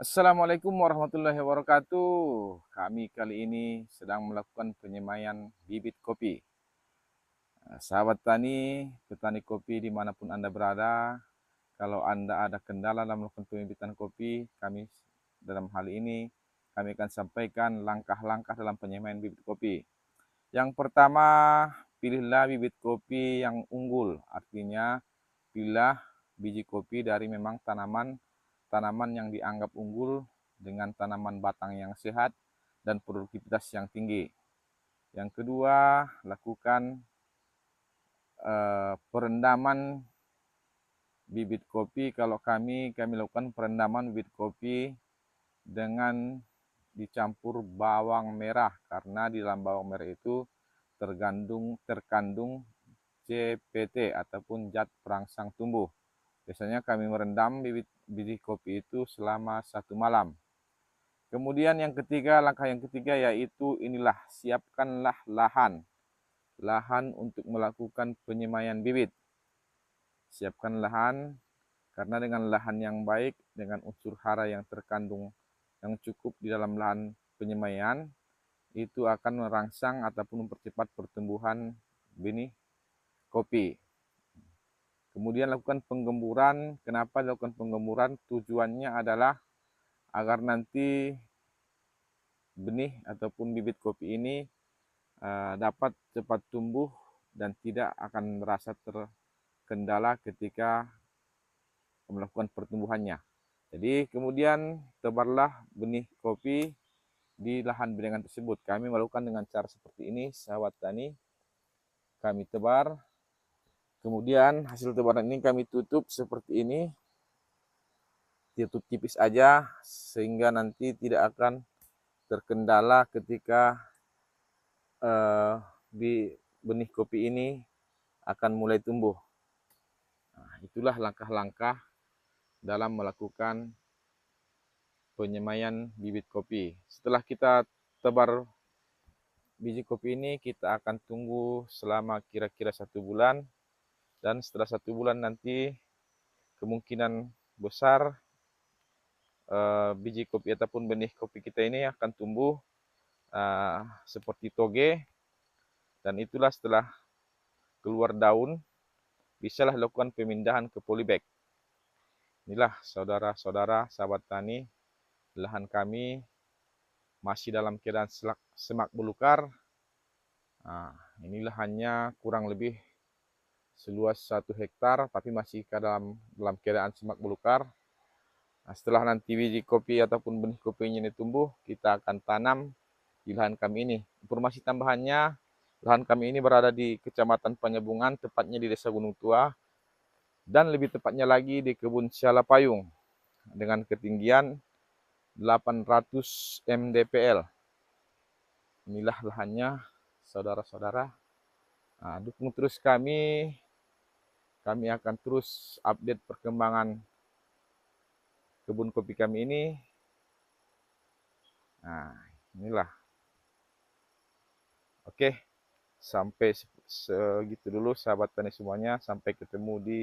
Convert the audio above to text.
Assalamualaikum warahmatullahi wabarakatuh. Kami kali ini sedang melakukan penyemaian bibit kopi. Sahabat tani, petani kopi dimanapun Anda berada, kalau Anda ada kendala dalam melakukan pembibitan kopi, kami dalam hal ini kami akan sampaikan langkah-langkah dalam penyemaian bibit kopi. Yang pertama, pilihlah bibit kopi yang unggul. Artinya, pilihlah biji kopi dari memang tanaman yang dianggap unggul dengan tanaman batang yang sehat dan produktivitas yang tinggi. Yang kedua, lakukan perendaman bibit kopi. Kalau kami lakukan perendaman bibit kopi dengan dicampur bawang merah, karena di dalam bawang merah itu terkandung CPT ataupun zat perangsang tumbuh. Biasanya kami merendam bibit kopi itu selama 1 malam. Kemudian langkah yang ketiga yaitu siapkanlah lahan untuk melakukan penyemaian bibit. Siapkan lahan, karena dengan lahan yang baik, dengan unsur hara yang terkandung yang cukup di dalam lahan penyemaian, itu akan merangsang ataupun mempercepat pertumbuhan benih kopi. Kemudian lakukan penggemburan. Kenapa dilakukan penggemburan? Tujuannya adalah agar nanti benih ataupun bibit kopi ini dapat cepat tumbuh dan tidak akan merasa terkendala ketika melakukan pertumbuhannya. Jadi kemudian tebarlah benih kopi di lahan bedengan tersebut. Kami melakukan dengan cara seperti ini, sahabat tani. Kami tebar, kemudian hasil tebaran ini kami tutup seperti ini, tutup tipis aja sehingga nanti tidak akan terkendala ketika di benih kopi ini akan mulai tumbuh. Nah, itulah langkah-langkah dalam melakukan penyemaian bibit kopi. Setelah kita tebar biji kopi ini, kita akan tunggu selama kira-kira 1 bulan. Dan setelah 1 bulan nanti kemungkinan besar biji kopi ataupun benih kopi kita ini akan tumbuh seperti toge. Dan itulah setelah keluar daun, bisalah lakukan pemindahan ke polybag. Inilah saudara-saudara sahabat tani, lahan kami masih dalam keadaan semak belukar. Nah, ini lahannya kurang lebih seluas 1 hektar, tapi masih dalam keadaan semak belukar. Nah, setelah nanti biji kopi ataupun benih kopinya ini tumbuh, kita akan tanam di lahan kami ini. Informasi tambahannya, lahan kami ini berada di Kecamatan Panyabungan, tepatnya di Desa Gunung Tua, dan lebih tepatnya lagi di Kebun Siala Payung dengan ketinggian 800 mdpl. Inilah lahannya, saudara-saudara. Nah, dukung terus kami akan terus update perkembangan kebun kopi kami ini. Nah, inilah. Oke, sampai segitu dulu sahabat tani semuanya. Sampai ketemu di